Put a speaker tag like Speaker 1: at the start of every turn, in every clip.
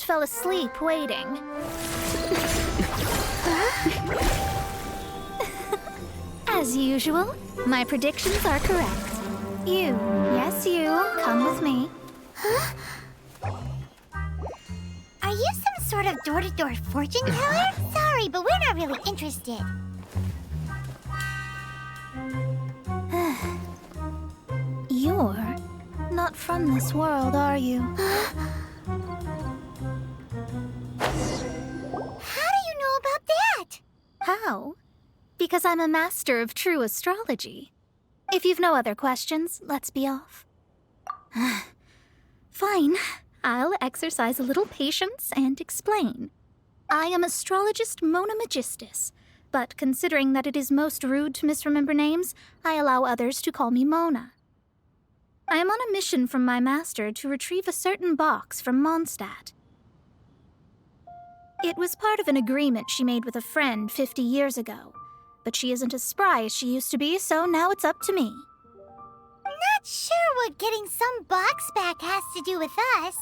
Speaker 1: almost fell asleep waiting. As usual, my predictions are correct. You, yes you, come with me.
Speaker 2: Huh? Are you some sort of door-to-door fortune teller? Sorry, but we're not really interested.
Speaker 1: You're not from this world, are you?
Speaker 2: How do you know about that?
Speaker 1: How? Because I'm a master of true astrology. If you've no other questions, let's be off. Fine. I'll exercise a little patience and explain. I am astrologist Mona Magistus, but considering that it is most rude to misremember names, I allow others to call me Mona. I am on a mission from my master to retrieve a certain box from Mondstadt. It was part of an agreement she made with a friend 50 years ago, but she isn't as spry as she used to be, so now it's up to me.
Speaker 2: Not sure what getting some box back has to do with us.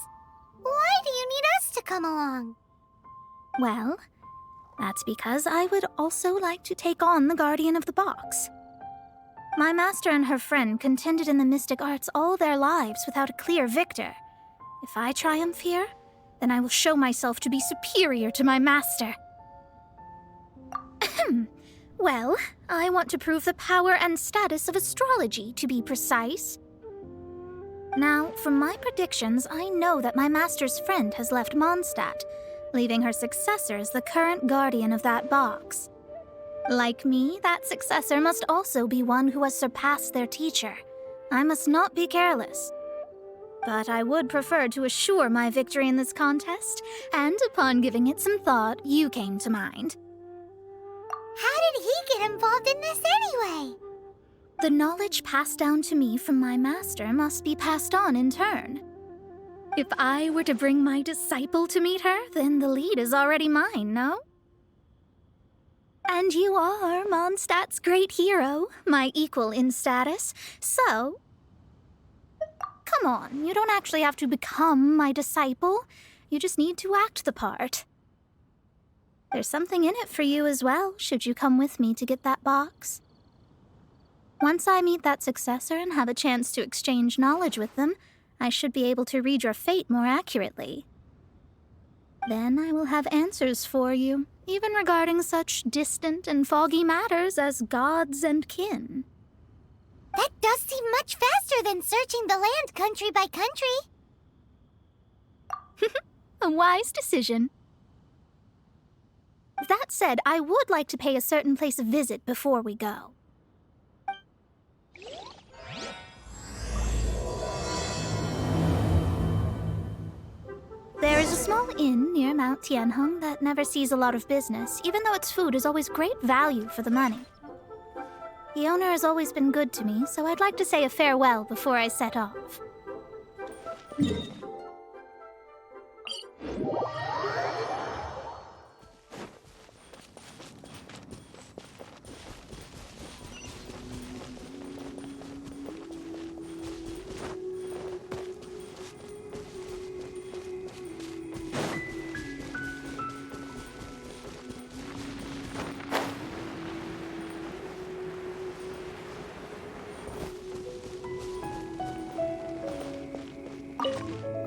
Speaker 2: Why do you need us to come along?
Speaker 1: Well, that's because I would also like to take on the guardian of the box. My master and her friend contended in the mystic arts all their lives without a clear victor. If I triumph here, then I will show myself to be superior to my master. Well, I want to prove the power and status of astrology, to be precise. Now, from my predictions, I know that my master's friend has left Mondstadt, leaving her successor as the current guardian of that box. Like me, that successor must also be one who has surpassed their teacher. I must not be careless. But I would prefer to assure my victory in this contest, and upon giving it some thought, you came to mind.
Speaker 2: How did he get involved in this anyway?
Speaker 1: The knowledge passed down to me from my master must be passed on in turn. If I were to bring my disciple to meet her, then the lead is already mine, no? And you are Mondstadt's great hero, my equal in status, so... Come on, you don't actually have to become my disciple. You just need to act the part. There's something in it for you as well, should you come with me to get that box. Once I meet that successor and have a chance to exchange knowledge with them, I should be able to read your fate more accurately. Then I will have answers for you, even regarding such distant and foggy matters as gods and kin.
Speaker 2: That does seem much faster than searching the land country by country.
Speaker 1: A wise decision. That said, I would like to pay a certain place a visit before we go. There is a small inn near Mount Tianheng that never sees a lot of business, even though its food is always great value for the money. The owner has always been good to me, so I'd like to say a farewell before I set off.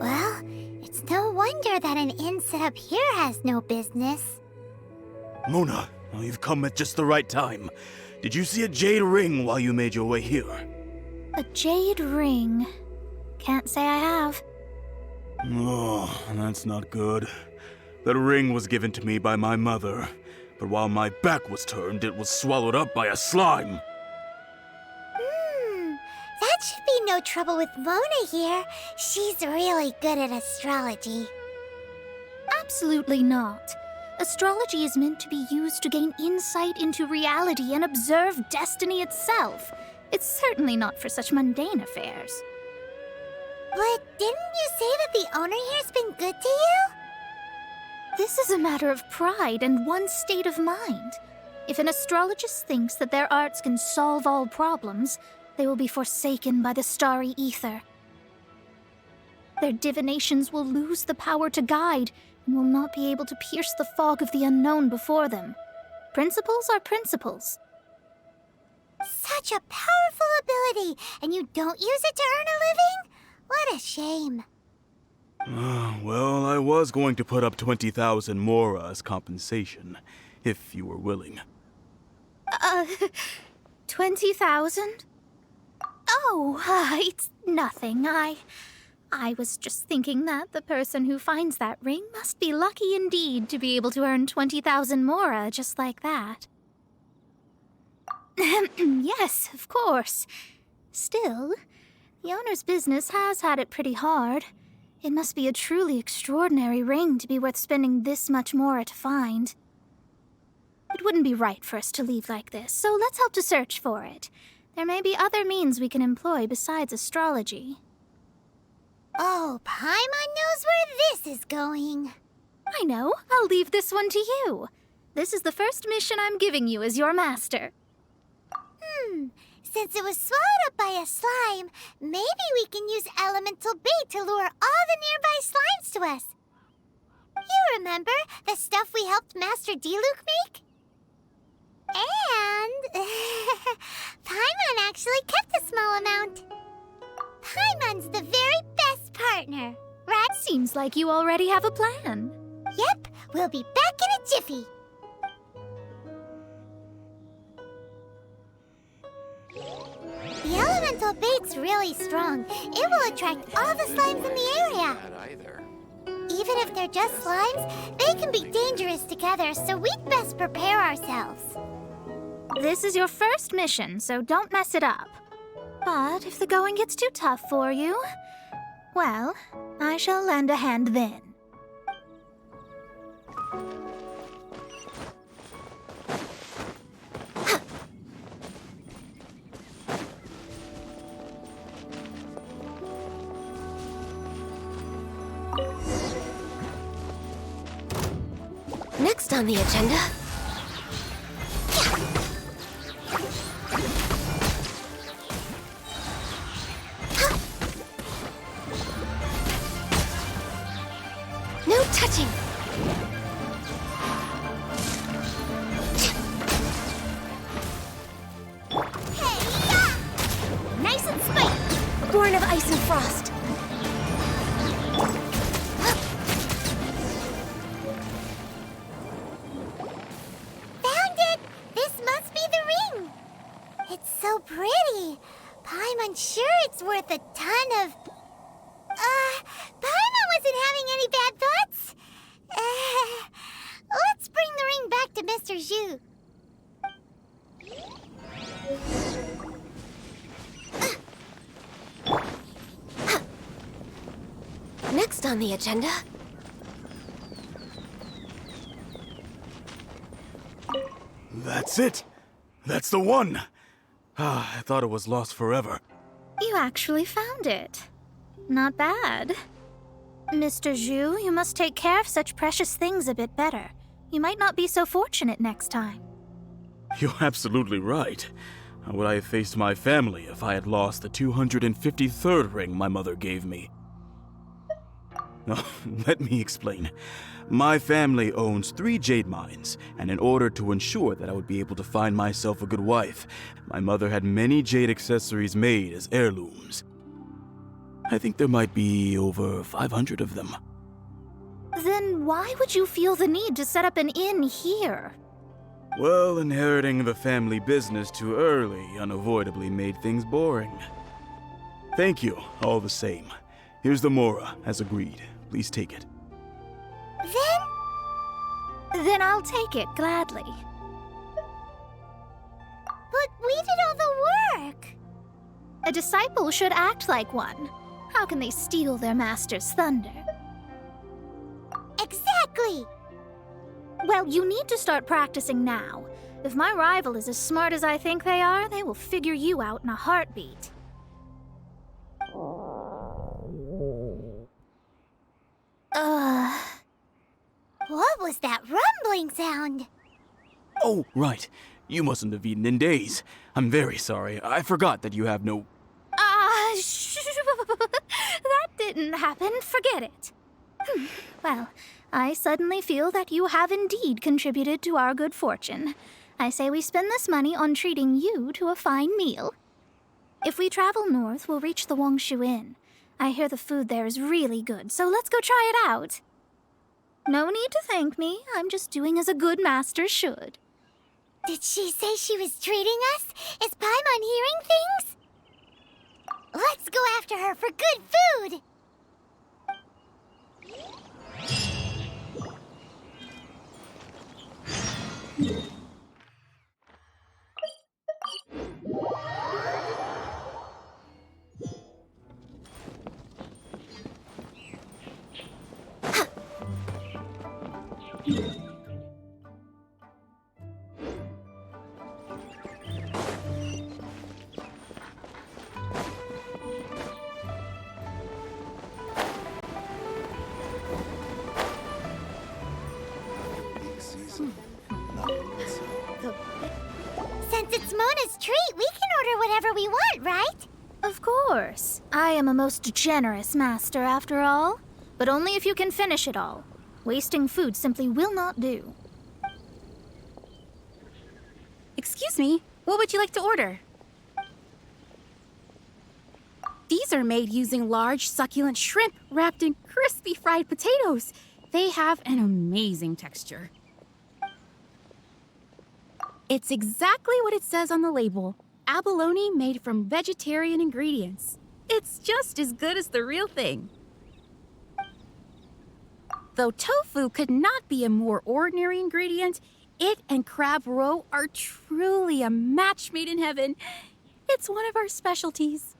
Speaker 2: Well, it's no wonder that an inn set up here has no business.
Speaker 3: Mona, well, you've come at just the right time. Did you see a jade ring while you made your way here?
Speaker 1: A jade ring? Can't say I have.
Speaker 3: Oh, that's not good. That ring was given to me by my mother, but while my back was turned, it was swallowed up by a slime.
Speaker 2: That should be no trouble with Mona here. She's really good at astrology.
Speaker 1: Absolutely not. Astrology is meant to be used to gain insight into reality and observe destiny itself. It's certainly not for such mundane affairs.
Speaker 2: But didn't you say that the owner here's been good to you?
Speaker 1: This is a matter of pride and one's state of mind. If an astrologist thinks that their arts can solve all problems, they will be forsaken by the starry ether. Their divinations will lose the power to guide and will not be able to pierce the fog of the unknown before them. Principles are principles.
Speaker 2: Such a powerful ability, and you don't use it to earn a living? What a shame.
Speaker 3: Well, I was going to put up 20,000 mora as compensation, if you were willing.
Speaker 1: 20,000? Oh, it's nothing. I was just thinking that the person who finds that ring must be lucky indeed to be able to earn 20,000 mora just like that. Yes, of course. Still, the owner's business has had it pretty hard. It must be a truly extraordinary ring to be worth spending this much mora to find. It wouldn't be right for us to leave like this, so let's help to search for it. There may be other means we can employ besides astrology.
Speaker 2: Oh, Paimon knows where this is going.
Speaker 1: I know. I'll leave this one to you. This is the first mission I'm giving you as your master.
Speaker 2: Since it was swallowed up by a slime, maybe we can use elemental bait to lure all the nearby slimes to us. You remember the stuff we helped Master Diluc make? And Paimon actually kept a small amount. Paimon's the very best partner, right?
Speaker 1: Seems like you already have a plan.
Speaker 2: Yep, we'll be back in a jiffy. The elemental bait's really strong. It will attract all the slimes in the area. Even if they're just slimes, they can be dangerous together, so we'd best prepare ourselves.
Speaker 1: This is your first mission, so don't mess it up. But if the going gets too tough for you, well, I shall lend a hand then.
Speaker 4: Next on the agenda... No touching!
Speaker 2: Hey-ya! Nice and spiked!
Speaker 4: Born of ice and frost.
Speaker 2: Found it! This must be the ring! It's so pretty. Paimon's sure it's worth a ton of... Paimon wasn't having any bad thoughts. Let's bring the ring back to Mr. Zhu.
Speaker 4: Next on the agenda...
Speaker 3: That's it! That's the one! I thought it was lost forever.
Speaker 1: You actually found it. Not bad. Mr. Zhu, you must take care of such precious things a bit better. You might not be so fortunate next time.
Speaker 3: You're absolutely right. How would I have faced my family if I had lost the 253rd ring my mother gave me? Let me explain. My family owns 3 jade mines, and in order to ensure that I would be able to find myself a good wife, my mother had many jade accessories made as heirlooms. I think there might be over 500 of them.
Speaker 1: Then why would you feel the need to set up an inn here?
Speaker 3: Well, inheriting the family business too early unavoidably made things boring. Thank you, all the same. Here's the mora, as agreed. Please take it.
Speaker 1: Then I'll take it gladly.
Speaker 2: But we did all the work.
Speaker 1: A disciple should act like one. How can they steal their master's thunder?
Speaker 2: Exactly.
Speaker 1: Well, you need to start practicing now. If my rival is as smart as I think they are, they will figure you out in a heartbeat.
Speaker 2: What was that rumbling sound?
Speaker 3: Oh, right. You mustn't have eaten in days. I'm very sorry. I forgot that you have no...
Speaker 1: That didn't happen, forget it. Well, I suddenly feel that you have indeed contributed to our good fortune. I say we spend this money on treating you to a fine meal. If we travel north, we'll reach the Wangshu Inn. I hear the food there is really good, so let's go try it out. No need to thank me. I'm just doing as a good master should.
Speaker 2: Did she say she was treating us? Is Paimon hearing things? Let's go after her for good food! Since it's Mona's treat, we can order whatever we want, right?
Speaker 1: Of course. I am a most generous master, after all. But only if you can finish it all. Wasting food simply will not do.
Speaker 5: Excuse me, what would you like to order? These are made using large, succulent shrimp wrapped in crispy fried potatoes. They have an amazing texture. It's exactly what it says on the label. Abalone made from vegetarian ingredients. It's just as good as the real thing. Though tofu could not be a more ordinary ingredient, it and crab roe are truly a match made in heaven. It's one of our specialties.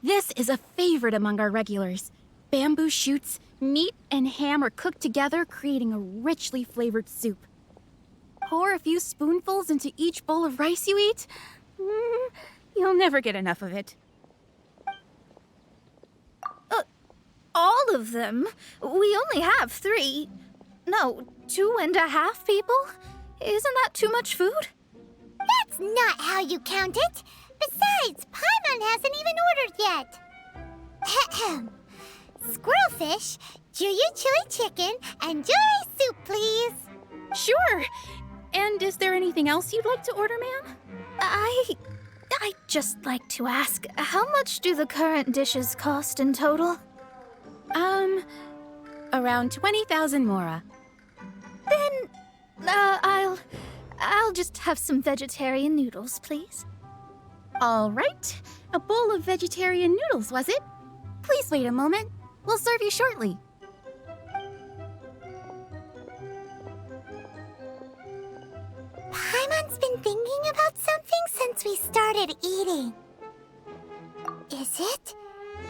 Speaker 5: This is a favorite among our regulars. Bamboo shoots, meat, and ham are cooked together, creating a richly flavored soup. Pour a few spoonfuls into each bowl of rice you eat. You'll never get enough of it.
Speaker 1: All of them? We only have 3. No, 2.5 people? Isn't that too much food?
Speaker 2: That's not how you count it. Besides, Paimon hasn't even ordered yet. Ahem. Squirrelfish, Juyu chili chicken, and jewelry soup, please.
Speaker 5: Sure. And is there anything else you'd like to order, ma'am?
Speaker 1: I'd just like to ask, how much do the current dishes cost in total?
Speaker 5: Around 20,000 mora.
Speaker 1: Then, I'll just have some vegetarian noodles, please.
Speaker 5: All right. A bowl of vegetarian noodles, was it? Please wait a moment. We'll serve you shortly.
Speaker 2: Paimon's been thinking about something since we started eating. Is it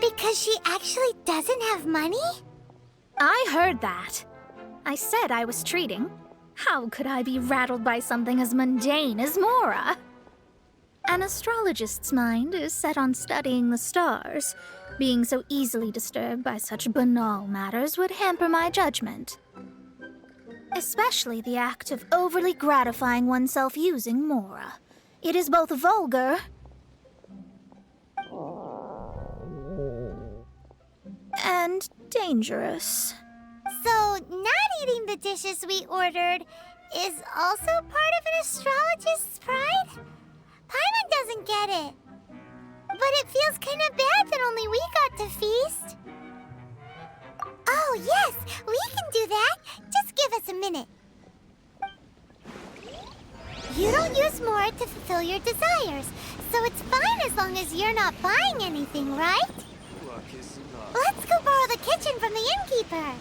Speaker 2: because she actually doesn't have money?
Speaker 1: I heard that. I said I was treating. How could I be rattled by something as mundane as Mora? An astrologist's mind is set on studying the stars. Being so easily disturbed by such banal matters would hamper my judgment. Especially the act of overly gratifying oneself using Mora. It is both vulgar and dangerous.
Speaker 2: So, not eating the dishes we ordered is also part of an astrologist's pride? Paimon doesn't get it. But it feels kind of bad that only we got to feast. Oh, yes, we can do that. Just give us a minute. You don't use more to fulfill your desires, so it's fine as long as you're not buying anything, right? Let's go borrow the kitchen from the innkeeper.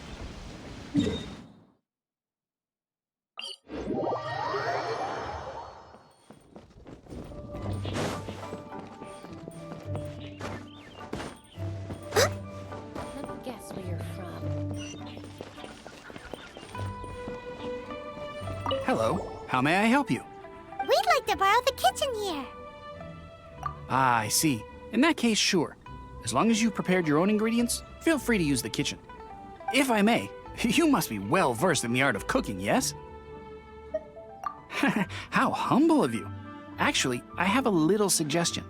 Speaker 4: Let me guess where you're from.
Speaker 6: Hello, how may I help you?
Speaker 2: We'd like to borrow the kitchen here.
Speaker 6: Ah, I see. In that case, sure. As long as you've prepared your own ingredients, feel free to use the kitchen. If I may, you must be well versed in the art of cooking, yes? How humble of you. Actually, I have a little suggestion.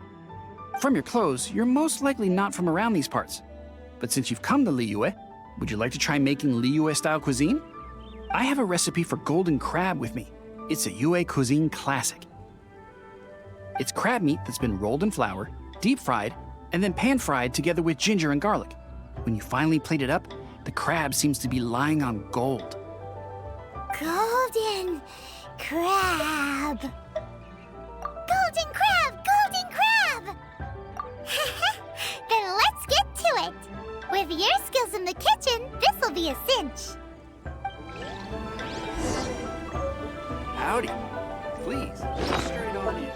Speaker 6: From your clothes, you're most likely not from around these parts. But since you've come to Liyue, would you like to try making Liyue-style cuisine? I have a recipe for golden crab with me. It's a Yue cuisine classic. It's crab meat that's been rolled in flour, deep-fried, and then pan-fried together with ginger and garlic. When you finally plate it up, the crab seems to be lying on gold.
Speaker 2: Golden crab. Golden crab! Golden crab! Then let's get to it. With your skills in the kitchen, this'll be a cinch.
Speaker 7: Howdy. Please, straight on in.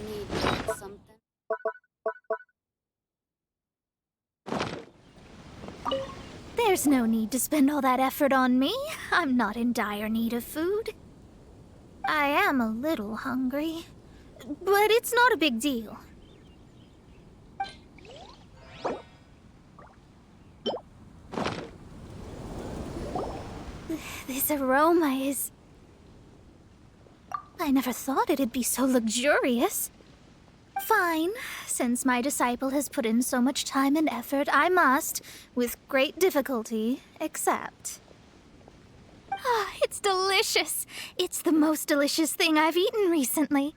Speaker 4: Need something?
Speaker 1: There's no need to spend all that effort on me. I'm not in dire need of food. I am a little hungry, but it's not a big deal. This aroma is... I never thought it'd be so luxurious. Fine. Since my disciple has put in so much time and effort, I must, with great difficulty, accept. Ah, it's delicious. It's the most delicious thing I've eaten recently.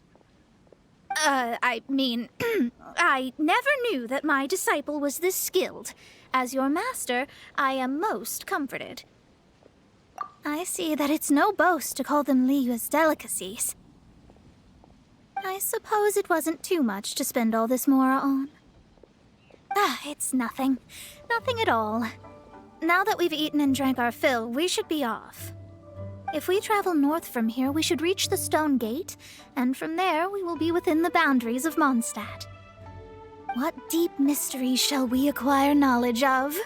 Speaker 1: I mean, I never knew that my disciple was this skilled. As your master, I am most comforted. I see that it's no boast to call them Liyue's delicacies. I suppose it wasn't too much to spend all this mora on. Ah, it's nothing. Nothing at all. Now that we've eaten and drank our fill, we should be off. If we travel north from here, we should reach the Stone Gate, and from there we will be within the boundaries of Mondstadt. What deep mysteries shall we acquire knowledge of?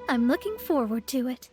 Speaker 1: I'm looking forward to it.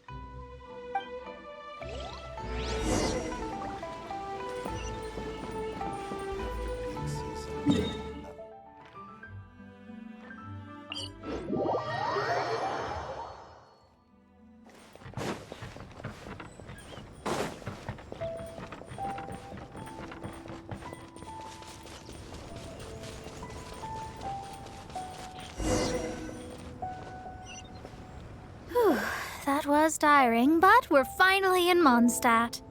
Speaker 1: That was tiring, but we're finally in Mondstadt.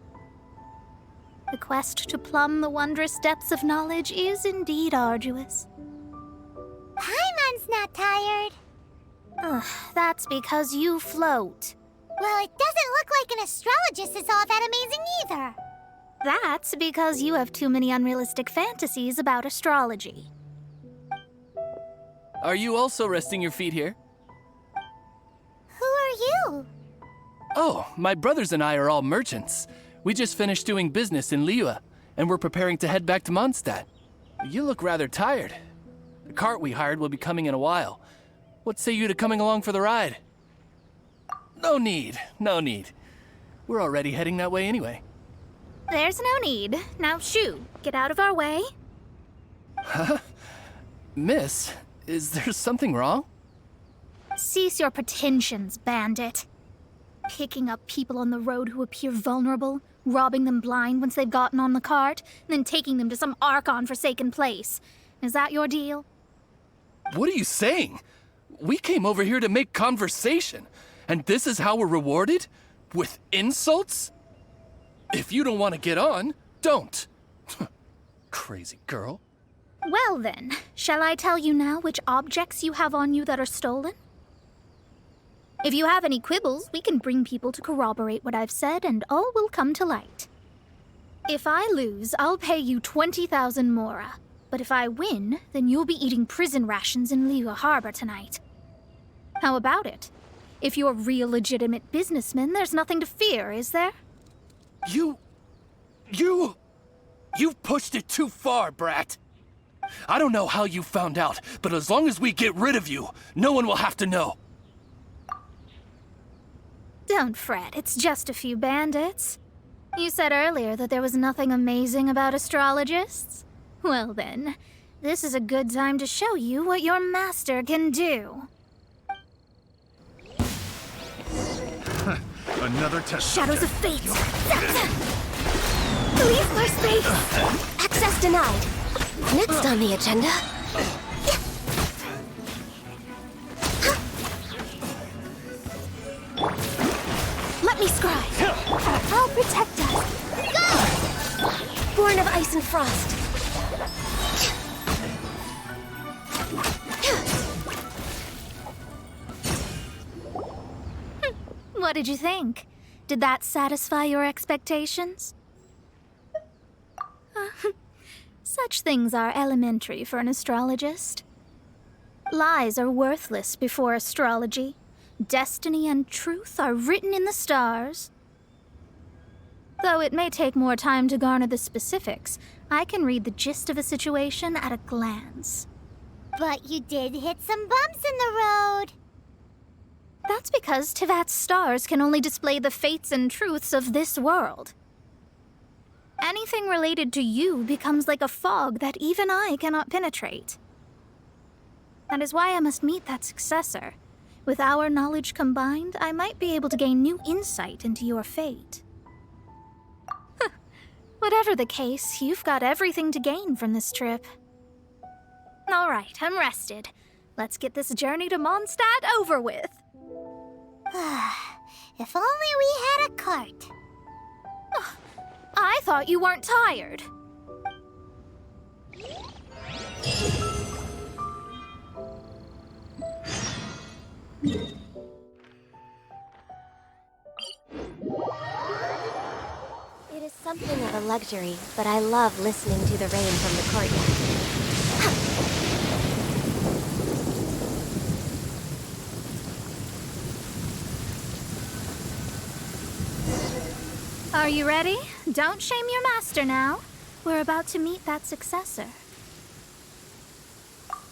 Speaker 1: The quest to plumb the wondrous depths of knowledge is indeed arduous.
Speaker 2: Paimon's not tired.
Speaker 1: That's because you float.
Speaker 2: Well, it doesn't look like an astrologist is all that amazing either.
Speaker 1: That's because you have too many unrealistic fantasies about astrology.
Speaker 7: Are you also resting your feet here?
Speaker 2: Who are you?
Speaker 7: Oh, my brothers and I are all merchants. We just finished doing business in Liyue, and we're preparing to head back to Mondstadt. You look rather tired. The cart we hired will be coming in a while. What say you to coming along for the ride? No need, no need. We're already heading that way anyway.
Speaker 1: There's no need. Now shoo, get out of our way.
Speaker 7: Huh? Miss, is there something wrong?
Speaker 1: Cease your pretensions, bandit. Picking up people on the road who appear vulnerable, robbing them blind once they've gotten on the cart, and then taking them to some Archon-forsaken place. Is that your deal?
Speaker 7: What are you saying? We came over here to make conversation, and this is how we're rewarded? With insults? If you don't want to get on, don't. Crazy girl.
Speaker 1: Well then, shall I tell you now which objects you have on you that are stolen? If you have any quibbles, we can bring people to corroborate what I've said, and all will come to light. If I lose, I'll pay you 20,000 mora. But if I win, then you'll be eating prison rations in Liyue Harbor tonight. How about it? If you're real legitimate businessmen, there's nothing to fear, is there?
Speaker 7: You've pushed it too far, brat. I don't know how you found out, but as long as we get rid of you, no one will have to know.
Speaker 1: Don't fret, it's just a few bandits. You said earlier that there was nothing amazing about astrologists. Well then, this is a good time to show you what your master can do.
Speaker 8: Another test.
Speaker 1: Shadows of fate! Leave my space!
Speaker 4: Access denied. Next on the agenda.
Speaker 5: Let me scribe.
Speaker 4: I'll protect us. Go! Born of ice and frost.
Speaker 1: What did you think? Did that satisfy your expectations? Such things are elementary for an astrologist. Lies are worthless before astrology. Destiny and truth are written in the stars. Though it may take more time to garner the specifics, I can read the gist of a situation at a glance.
Speaker 2: But you did hit some bumps in the road.
Speaker 1: That's because Tivat's stars can only display the fates and truths of this world. Anything related to you becomes like a fog that even I cannot penetrate. That is why I must meet that successor. With our knowledge combined, I might be able to gain new insight into your fate. Whatever the case, you've got everything to gain from this trip. All right, I'm rested. Let's get this journey to Mondstadt over with.
Speaker 2: If only we had a cart.
Speaker 1: I thought you weren't tired.
Speaker 4: It is something of a luxury, but I love listening to the rain from the courtyard.
Speaker 1: Are you ready? Don't shame your master now. We're about to meet that successor.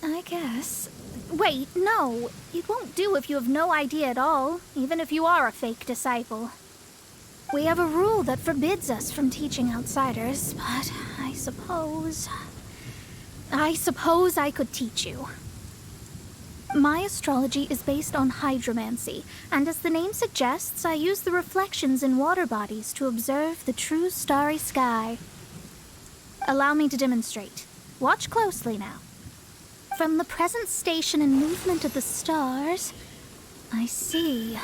Speaker 1: I guess. Wait, no. It won't do if you have no idea at all, even if you are a fake disciple. We have a rule that forbids us from teaching outsiders, but I suppose I could teach you. My astrology is based on hydromancy, and as the name suggests, I use the reflections in water bodies to observe the true starry sky. Allow me to demonstrate. Watch closely now. From the present station and movement of the stars, I see.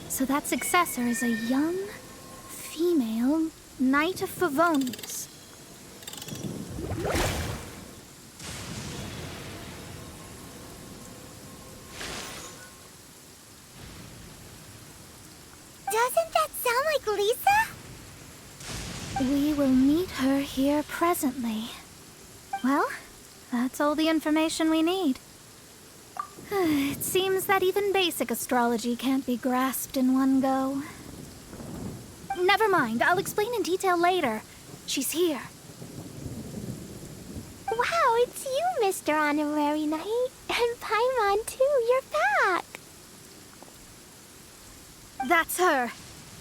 Speaker 1: So that successor is a young, female Knight of Favonius.
Speaker 2: Doesn't that sound like Lisa?
Speaker 1: We will meet her here presently. Well, that's all the information we need. It seems that even basic astrology can't be grasped in one go. Never mind, I'll explain in detail later. She's here.
Speaker 2: Wow, it's you, Mr. Honorary Knight. And Paimon, too. You're back.
Speaker 1: That's her.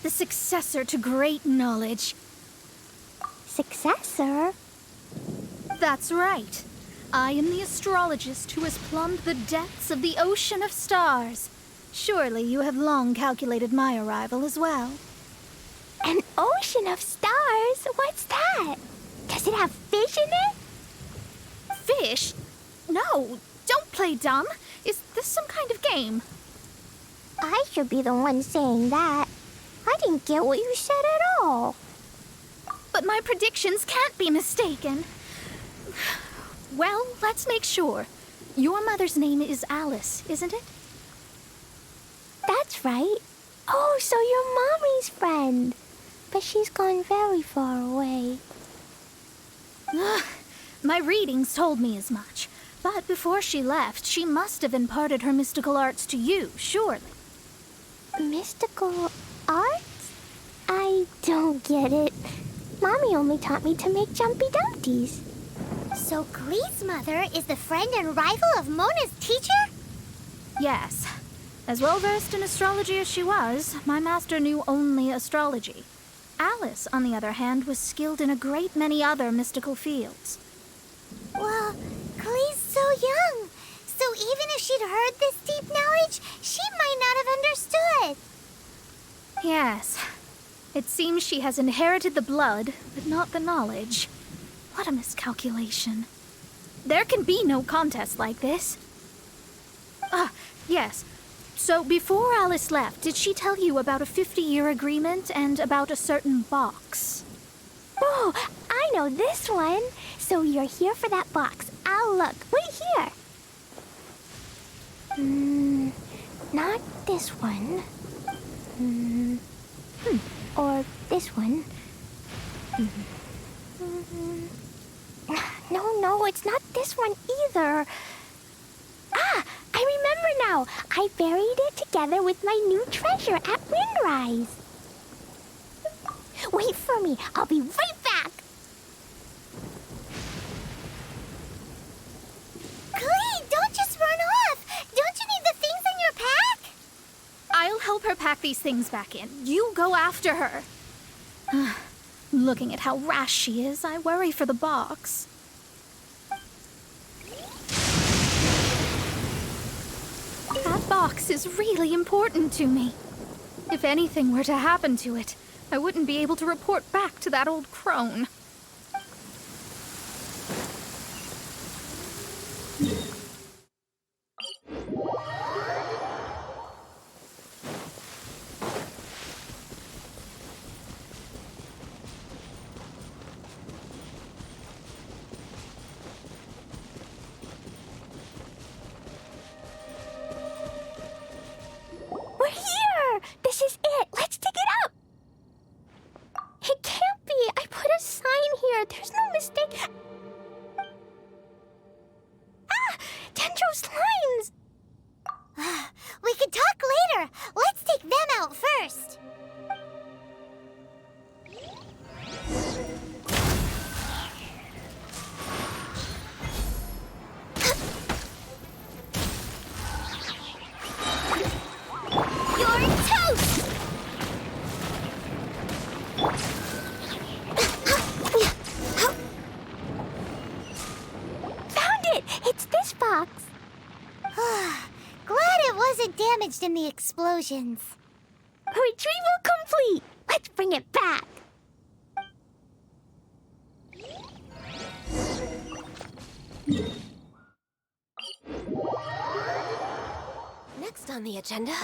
Speaker 1: The successor to great knowledge.
Speaker 2: Successor?
Speaker 1: That's right. I am the astrologist who has plumbed the depths of the ocean of stars. Surely you have long calculated my arrival as well.
Speaker 2: An ocean of stars? What's that? Does it have fish in it?
Speaker 1: Fish? No, don't play dumb. Is this some kind of game?
Speaker 2: I should be the one saying that. I didn't get what you said at all.
Speaker 1: But my predictions can't be mistaken. Well, let's make sure. Your mother's name is Alice, isn't it?
Speaker 2: That's right. Oh, so you're Mommy's friend. But she's gone very far away.
Speaker 1: My readings told me as much. But before she left, she must have imparted her mystical arts to you, surely.
Speaker 2: Mystical arts? I don't get it. Mommy only taught me to make Jumpy Dumpties. So Klee's mother is the friend and rival of Mona's teacher?
Speaker 1: Yes. As well-versed in astrology as she was, my master knew only astrology. Alice, on the other hand, was skilled in a great many other mystical fields.
Speaker 2: Well, Klee's so young. So even if she'd heard this deep knowledge, she might not have understood.
Speaker 1: Yes. It seems she has inherited the blood, but not the knowledge. What a miscalculation. There can be no contest like this. Ah, yes. So before Alice left, did she tell you about a 50-year agreement and about a certain box?
Speaker 2: Oh, I know this one. So you're here for that box. I'll look. Wait here. Not this one. Or this one. No, it's not this one either. Ah, I remember now. I buried it together with my new treasure at Windrise. Wait for me. I'll be right back. Klee, don't just run off. Don't you need the things in your pack?
Speaker 1: I'll help her pack these things back in. You go after her. Looking at how rash she is, I worry for the box. That box is really important to me. If anything were to happen to it, I wouldn't be able to report back to that old crone.
Speaker 2: We're here! This is it! Let's dig it up! It can't be! I put a sign here! There's no mistake! Ah! Dendro slimes! We can talk later! Let's take them out first! You're toast! Found it! It's this box. Glad it wasn't damaged in the explosions. Retrieval complete! Let's bring it back!
Speaker 4: Next on the agenda.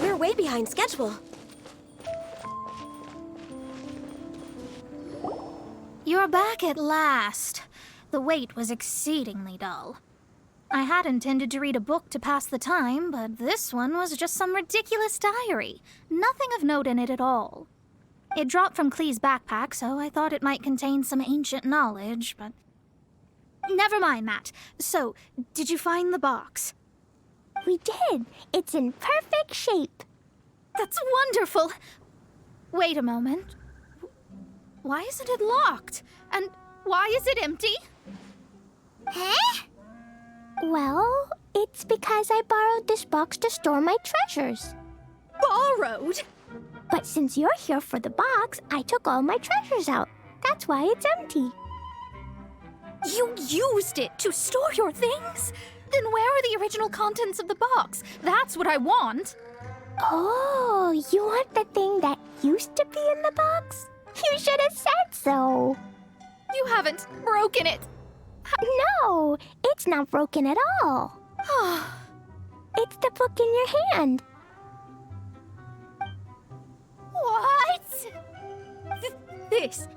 Speaker 4: We're way behind schedule.
Speaker 1: You're back at last. The wait was exceedingly dull. I had intended to read a book to pass the time, but this one was just some ridiculous diary. Nothing of note in it at all. It dropped from Klee's backpack, so I thought it might contain some ancient knowledge, but... Never mind that. So, did you find the box?
Speaker 2: We did. It's in perfect shape.
Speaker 1: That's wonderful! Wait a moment. Why isn't it locked? And why is it empty?
Speaker 2: Huh? Well, it's because I borrowed this box to store my treasures.
Speaker 1: Borrowed?
Speaker 2: But since you're here for the box, I took all my treasures out. That's why it's empty.
Speaker 1: You used it to store your things? Then where are the original contents of the box? That's what I want.
Speaker 2: Oh, you want the thing that used to be in the box? You should have said so.
Speaker 1: You haven't broken it.
Speaker 2: No, it's not broken at all. It's the book in your hand.
Speaker 1: What? This.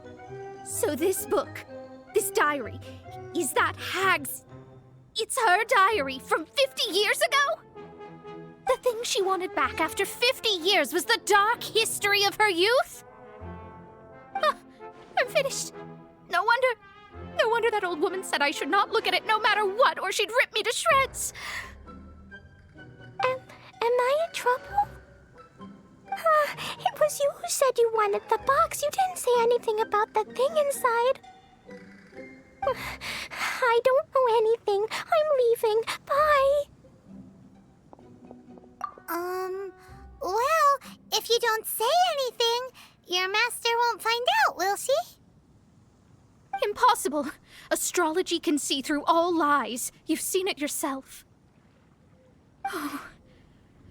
Speaker 1: So this book, this diary, is that Hag's... It's her diary from 50 years ago? The thing she wanted back after 50 years was the dark history of her youth? I'm finished. No wonder that old woman said I should not look at it no matter what, or she'd rip me to shreds.
Speaker 2: Am I in trouble? It was you who said you wanted the box. You didn't say anything about the thing inside. I don't know anything. I'm leaving. Bye. Well, if you don't say anything, Your master won't find out, will she?
Speaker 1: Impossible. Astrology can see through all lies. You've seen it yourself. Oh.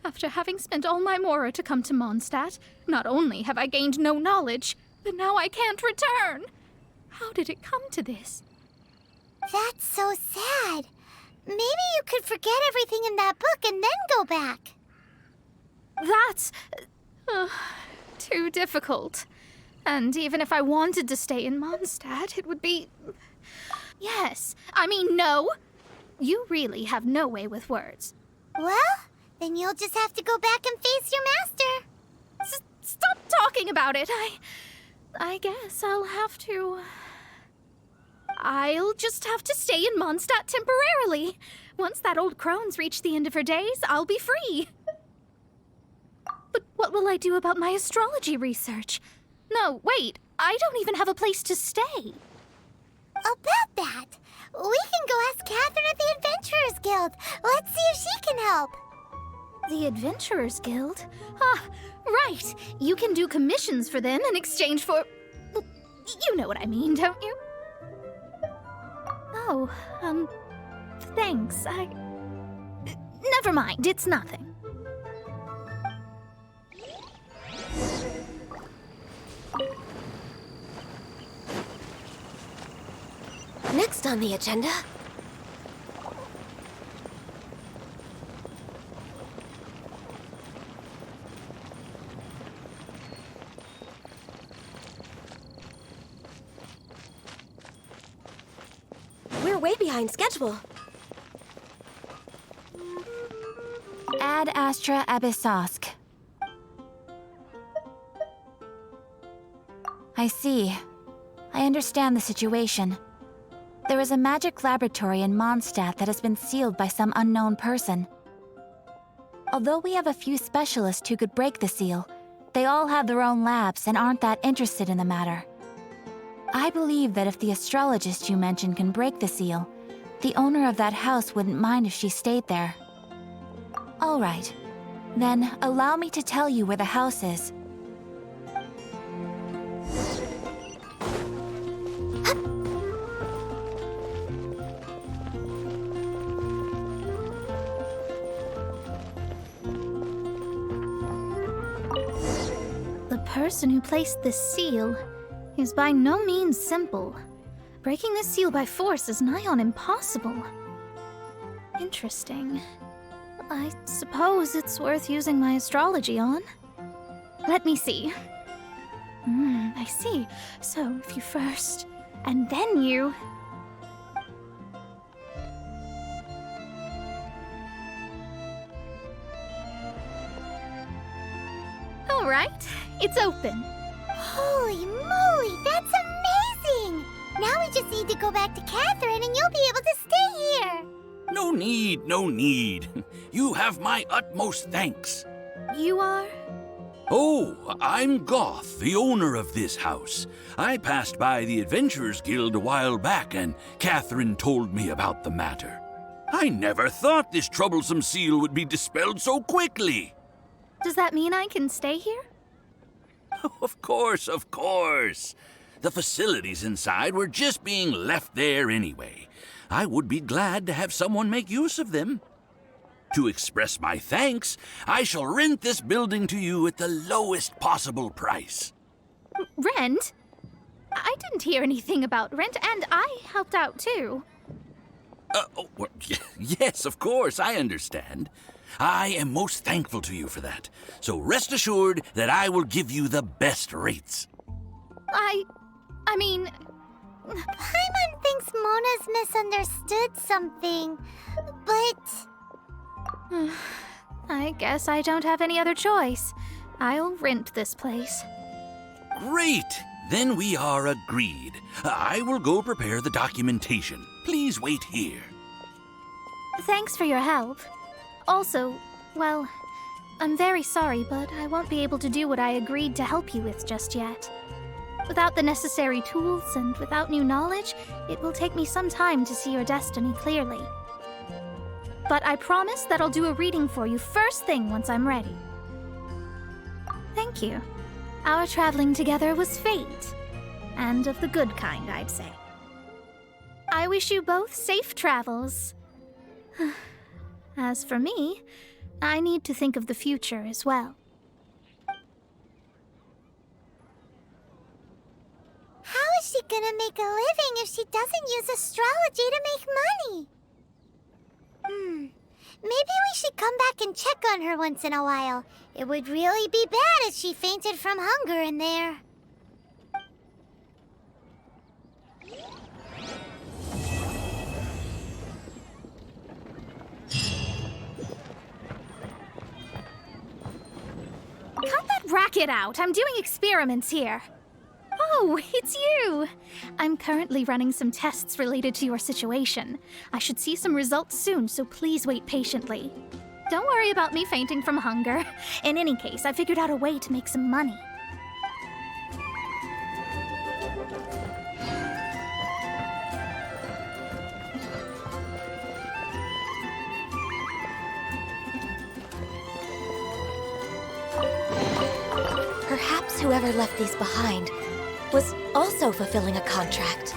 Speaker 1: After having spent all my mora to come to Mondstadt, not only have I gained no knowledge, but now I can't return. How did it come to this?
Speaker 2: That's so sad. Maybe you could forget everything in that book and then go back.
Speaker 1: That's too difficult. And even if I wanted to stay in Mondstadt, it would be... Yes, I mean no. You really have no way with words.
Speaker 2: Well, then you'll just have to go back and face your master.
Speaker 1: Stop talking about it. I guess I'll have to... I'll just have to stay in Mondstadt temporarily. Once that old crone's reached the end of her days, I'll be free. But what will I do about my astrology research? No, wait, I don't even have a place to stay.
Speaker 2: About that, we can go ask Katheryne at the Adventurers Guild. Let's see if she can help.
Speaker 1: The Adventurers Guild? Ah, right. You can do commissions for them in exchange for... You know what I mean, don't you? Oh, thanks. Never mind, it's nothing.
Speaker 4: Next on the agenda... We're way behind schedule.
Speaker 5: Ad Astra Abyssosk. I see. I understand the situation. There is a magic laboratory in Mondstadt that has been sealed by some unknown person. Although we have a few specialists who could break the seal, they all have their own labs and aren't that interested in the matter. I believe that if the astrologist you mentioned can break the seal, the owner of that house wouldn't mind if she stayed there. All right. Then allow me to tell you where the house is.
Speaker 1: The person who placed this seal is by no means simple. Breaking this seal by force is nigh on impossible. Interesting. I suppose it's worth using my astrology on. Let me see. I see. So if you first, and then you... All right, it's open.
Speaker 2: Holy moly, that's amazing! Now we just need to go back to Katheryne and you'll be able to stay here.
Speaker 8: No need, no need. You have my utmost thanks.
Speaker 1: You are?
Speaker 8: Oh, I'm Goth, the owner of this house. I passed by the Adventurers Guild a while back and Katheryne told me about the matter. I never thought this troublesome seal would be dispelled so quickly.
Speaker 1: Does that mean I can stay here?
Speaker 8: Of course, of course. The facilities inside were just being left there anyway. I would be glad to have someone make use of them. To express my thanks, I shall rent this building to you at the lowest possible price.
Speaker 1: Rent? I didn't hear anything about rent, and I helped out too.
Speaker 8: Well, yes, of course, I understand. I am most thankful to you for that. So rest assured that I will give you the best rates.
Speaker 1: I mean...
Speaker 2: Paimon thinks Mona's misunderstood something, but...
Speaker 1: I guess I don't have any other choice. I'll rent this place.
Speaker 8: Great! Then we are agreed. I will go prepare the documentation. Please wait here.
Speaker 1: Thanks for your help. Also, well, I'm very sorry, but I won't be able to do what I agreed to help you with just yet. Without the necessary tools and without new knowledge, it will take me some time to see your destiny clearly. But I promise that I'll do a reading for you first thing once I'm ready. Thank you. Our traveling together was fate. And of the good kind, I'd say. I wish you both safe travels. As for me, I need to think of the future as well.
Speaker 2: How is she gonna make a living if she doesn't use astrology to make money? Maybe we should come back and check on her once in a while. It would really be bad if she fainted from hunger in there.
Speaker 1: Cut that racket out! I'm doing experiments here. Oh, it's you! I'm currently running some tests related to your situation. I should see some results soon, so please wait patiently. Don't worry about me fainting from hunger. In any case, I figured out a way to make some money.
Speaker 4: Perhaps whoever left these behind was also fulfilling a contract.